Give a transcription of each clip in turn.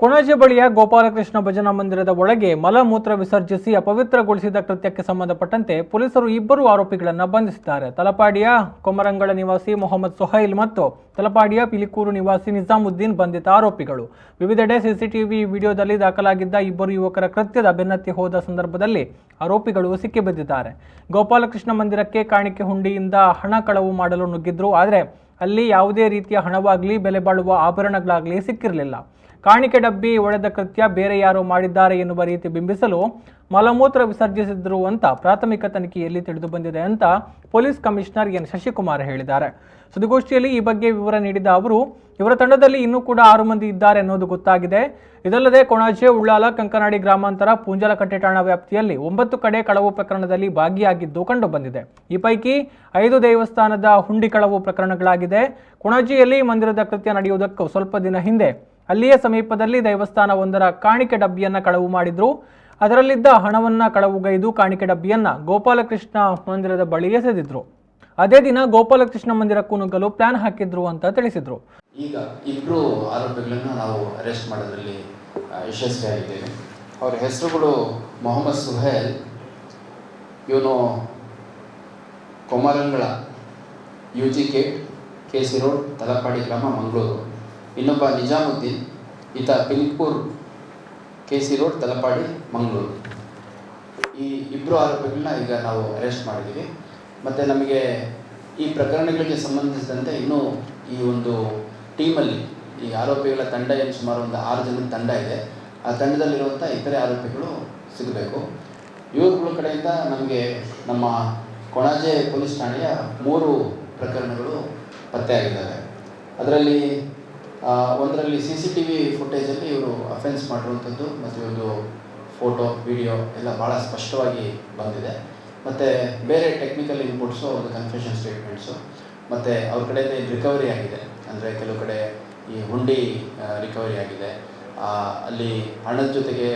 ಕೊಣಾಜೆ ಬಳಿಯ ಗೋಪಾಲಕೃಷ್ಣ ಭಜನಾ ಮಂದಿರದ ಒಳಗೆ ಮಲಮೂತ್ರ ವಿಸರ್ಜಿಸಿ ಅಪವಿತ್ರಗೊಳಿಸಿದ ಕೃತ್ಯಕ್ಕೆ ಸಂಬಂಧಪಟ್ಟಂತೆ ಪೊಲೀಸರು ಇಬ್ಬರು ಆರೋಪಿಗಳನ್ನು ಬಂಧಿಸಿದ್ದಾರೆ. ತಲಪಾಡಿಯ ಕೊಮರಂಗಳ ನಿವಾಸಿ ಮೊಹಮ್ಮದ್ ಸುಹೈಲ್ ಮತ್ತು ತಲಪಾಡಿಯ ಪಿಲಿಕೂರು ನಿವಾಸಿ ನಿಜಾಮುದ್ದೀನ್ ಬಂಧಿತ ಆರೋಪಿಗಳು. ವಿವಿಧೆಡೆ ಸಿಸಿಟಿವಿ ವಿಡಿಯೋದಲ್ಲಿ ದಾಖಲಾಗಿದ್ದ ಇಬ್ಬರು ಯುವಕರ ಕೃತ್ಯದ ಬೆನ್ನತ್ತಿ ಹೋದ ಸಂದರ್ಭದಲ್ಲಿ ಆರೋಪಿಗಳು ಸಿಕ್ಕಿಬಿದ್ದಿದ್ದಾರೆ. ಗೋಪಾಲಕೃಷ್ಣ ಮಂದಿರಕ್ಕೆ ಕಾಣಿಕೆ ಹುಂಡಿಯಿಂದ ಹಣ ಕಳವು ಮಾಡಲು ನುಗ್ಗಿದ್ರು. ಆದರೆ ಅಲ್ಲಿ ಯಾವುದೇ ರೀತಿಯ ಹಣವಾಗಲಿ ಬೆಲೆ ಬಾಳುವ ಆಭರಣಗಳಾಗಲಿ ಸಿಕ್ಕಿರಲಿಲ್ಲ. ಕಾಣಿಕೆ ಡಬ್ಬಿ ಒಡೆದ ಕೃತ್ಯ ಬೇರೆ ಯಾರೋ ಮಾಡಿದ್ದಾರೆ ಎನ್ನುವ ರೀತಿ ಬಿಂಬಿಸಲು ಮಲಮೂತ್ರ ವಿಸರ್ಜಿಸಿದ್ರು ಅಂತ ಪ್ರಾಥಮಿಕ ತನಿಖೆಯಲ್ಲಿ ತಿಳಿದು ಬಂದಿದೆ ಅಂತ ಪೊಲೀಸ್ ಕಮಿಷನರ್ ಎನ್ ಶಶಿಕುಮಾರ್ ಹೇಳಿದ್ದಾರೆ. ಸುದ್ದಿಗೋಷ್ಠಿಯಲ್ಲಿ ಈ ಬಗ್ಗೆ ವಿವರ ನೀಡಿದ ಅವರು, ಇವರ ತಂಡದಲ್ಲಿ ಇನ್ನೂ ಕೂಡ 6 ಮಂದಿ ಇದ್ದಾರೆ ಅನ್ನೋದು ಗೊತ್ತಾಗಿದೆ. ಇದಲ್ಲದೆ ಕೊಣಾಜೆ, ಉಳ್ಳಾಲ, ಕಂಕನಾಡಿ ಗ್ರಾಮಾಂತರ, ಪೂಂಜಲಕಟ್ಟೆ ಠಾಣಾ ವ್ಯಾಪ್ತಿಯಲ್ಲಿ 9 ಕಡೆ ಕಳವು ಪ್ರಕರಣದಲ್ಲಿ ಭಾಗಿಯಾಗಿದ್ದು ಕಂಡು ಬಂದಿದೆ. ಈ ಪೈಕಿ 5 ದೇವಸ್ಥಾನದ ಹುಂಡಿ ಕಳವು ಪ್ರಕರಣಗಳಾಗಿದೆ. ಕೊಣಾಜೆಯಲ್ಲಿ ಮಂದಿರದ ಕೃತ್ಯ ನಡೆಯುವುದಕ್ಕೂ ಸ್ವಲ್ಪ ದಿನ ಹಿಂದೆ ಅಲ್ಲಿಯೇ ಸಮೀಪದಲ್ಲಿ ದೇವಸ್ಥಾನವೊಂದರ ಕಾಣಿಕೆ ಡಬ್ಬಿಯನ್ನ ಕಳವು ಮಾಡಿದ್ರು. ಅದರಲ್ಲಿದ್ದ ಹಣವನ್ನ ಕಳವುಗೈದು ಕಾಣಿಕೆ ಡಬ್ಬಿಯನ್ನ ಗೋಪಾಲಕೃಷ್ಣ ಮಂದಿರದ ಬಳಿ ಎಸೆದಿದ್ರು. ಅದೇ ದಿನ ಗೋಪಾಲಕೃಷ್ಣ ಮಂದಿರಕ್ಕೂ ನುಗ್ಗಲು ಪ್ಲಾನ್ ಹಾಕಿದ್ರು ಅಂತ ತಿಳಿಸಿದ್ರು. ಈಗ ಇಬ್ಬರು ಆರೋಪಿಗಳನ್ನು ನಾವು ಅರೆಸ್ಟ್ ಮಾಡೋದ್ರಲ್ಲಿ ಯಶಸ್ವಿಯಾಗಿದ್ದೇವೆ. ಅವರ ಹೆಸರುಗಳು ಮೊಹಮ್ಮದ್ ಸುಹೈಲ್, ಇವನು ಕೊಮರಂಗಳ UGK KC ರೋಡ್, ತಲಪಾಡಿ ಗ್ರಾಮ, ಮಂಗಳೂರು. ಇನ್ನೊಬ್ಬ ನಿಜಾಮುದ್ದೀನ್, ಈತ ಪಿಲಿಕೂರ್ KC ರೋಡ್, ತಲಪಾಡಿ, ಮಂಗಳೂರು. ಈ ಇಬ್ಬರು ಆರೋಪಿಗಳನ್ನ ಈಗ ನಾವು ಅರೆಸ್ಟ್ ಮಾಡಿದ್ದೀವಿ. ಮತ್ತು ನಮಗೆ ಈ ಪ್ರಕರಣಗಳಿಗೆ ಸಂಬಂಧಿಸಿದಂತೆ ಇನ್ನೂ ಈ ಒಂದು ಟೀಮಲ್ಲಿ ಈ ಆರೋಪಿಗಳ ತಂಡ ಏನು ಸುಮಾರು ಒಂದು 6 ಜನದ ತಂಡ ಇದೆ. ಆ ತಂಡದಲ್ಲಿರುವಂಥ ಇತರೆ ಆರೋಪಿಗಳು ಸಿಗಬೇಕು. ಇವ್ರುಗಳ ಕಡೆಯಿಂದ ನಮಗೆ ನಮ್ಮ ಕೊಣಾಜೆ ಪೊಲೀಸ್ ಠಾಣೆಯ 3 ಪ್ರಕರಣಗಳು ಪತ್ತೆಯಾಗಿದ್ದಾವೆ. ಅದರಲ್ಲಿ ಒಂದರಲ್ಲಿ CCTV ಫುಟೇಜಲ್ಲಿ ಇವರು ಅಫೆನ್ಸ್ ಮಾಡಿರುವಂಥದ್ದು ಮತ್ತು ಒಂದು ಫೋಟೋ, ವಿಡಿಯೋ ಎಲ್ಲ ಭಾಳ ಸ್ಪಷ್ಟವಾಗಿ ಬಂದಿದೆ. ಮತ್ತು ಬೇರೆ ಟೆಕ್ನಿಕಲ್ ಇನ್ಪುಟ್ಸು, ಒಂದು ಕನ್ಫೆಷನ್ ಸ್ಟೇಟ್ಮೆಂಟ್ಸು, ಮತ್ತು ಅವ್ರ ಕಡೆಯಿಂದ ರಿಕವರಿ ಆಗಿದೆ. ಅಂದರೆ ಕೆಲವು ಕಡೆ ಈ ಹುಂಡಿ ರಿಕವರಿ ಆಗಿದೆ. ಅಲ್ಲಿ ಹಣದ ಜೊತೆಗೆ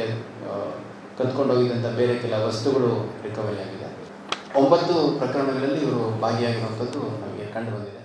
ಕದ್ಕೊಂಡೋಗಿದ್ದಂಥ ಬೇರೆ ಕೆಲ ವಸ್ತುಗಳು ರಿಕವರಿ ಆಗಿದೆ. 9 ಪ್ರಕರಣಗಳಲ್ಲಿ ಇವರು ಭಾಗಿಯಾಗಿರುವಂಥದ್ದು ನಮಗೆ ಕಂಡು ಬಂದಿದೆ.